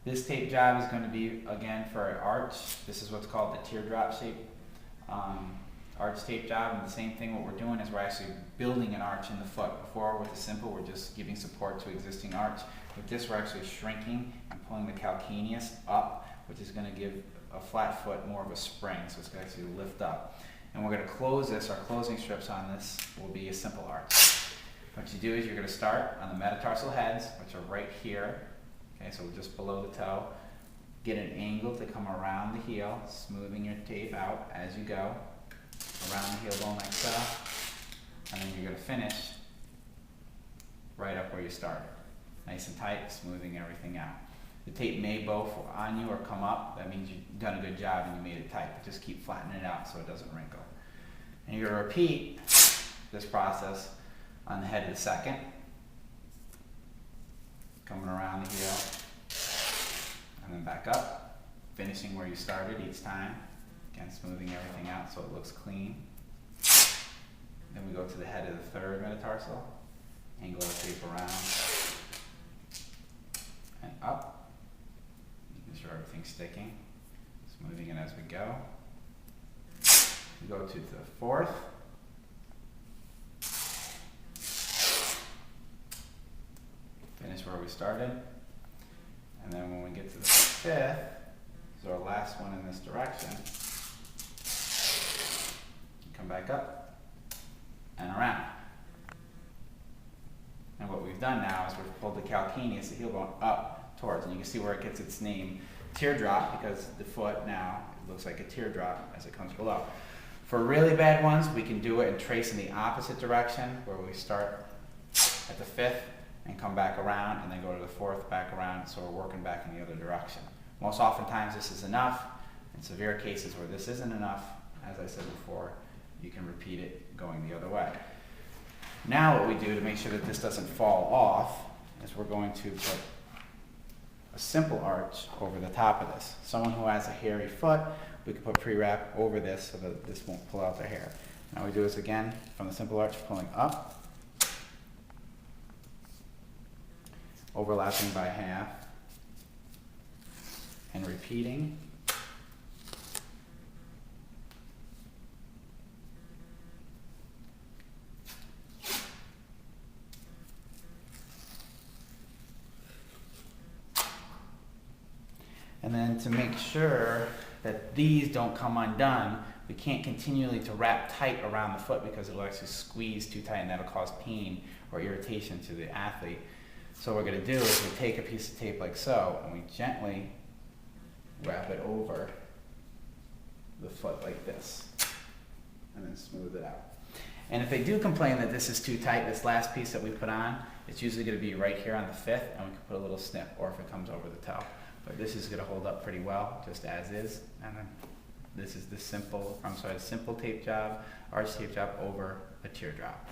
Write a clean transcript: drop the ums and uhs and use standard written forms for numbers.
This tape job is going to be, again, for an arch. This is what's called the teardrop shape arch tape job. And the same thing, what we're doing is we're actually building an arch in the foot. Before, with the simple, we're just giving support to existing arch. With this, we're actually shrinking and pulling the calcaneus up, which is going to give a flat foot more of a spring, so it's going to actually lift up. And we're going to close this, our closing strips on this will be a simple arch. What you do is you're going to start on the metatarsal heads, which are right here. Okay, so just below the toe. Get an angle to come around the heel, smoothing your tape out as you go, around the heel bone like so. And then you're going to finish right up where you started. Nice and tight, smoothing everything out. The tape may bow on you or come up. That means you've done a good job and you made it tight. But just keep flattening it out so it doesn't wrinkle. And you're going to repeat this process on the head of the second. Coming around the heel. And then back up. Finishing where you started each time. Again, smoothing everything out so it looks clean. Then we go to the head of the third metatarsal. Angle the tape around. And up. Making sure everything's sticking. Smoothing it as we go. We go to the fourth. Finish where we started. And then when we get to the fifth, is our last one in this direction. Come back up and around. And what we've done now is we've pulled the calcaneus, the heel bone, up towards, and you can see where it gets its name, teardrop, because the foot now it looks like a teardrop as it comes below. For really bad ones, we can do it and trace in the opposite direction, where we start at the fifth and come back around, and then go to the fourth, back around, so we're working back in the other direction. Most oftentimes this is enough. In severe cases where this isn't enough, as I said before, you can repeat it going the other way. Now what we do to make sure that this doesn't fall off is we're going to put a simple arch over the top of this. Someone who has a hairy foot, we can put pre-wrap over this so that this won't pull out their hair. Now we do this again from the simple arch, pulling up, overlapping by half, and repeating. And then to make sure that these don't come undone, we can't continually to wrap tight around the foot because it'll actually squeeze too tight and that'll cause pain or irritation to the athlete. So what we're going to do is we take a piece of tape like so and we gently wrap it over the foot like this and then smooth it out. And if they do complain that this is too tight, this last piece that we put on, it's usually going to be right here on the fifth, and we can put a little snip, or if it comes over the toe. But this is going to hold up pretty well, just as is. And then this is the simple tape job, arch tape job over a teardrop.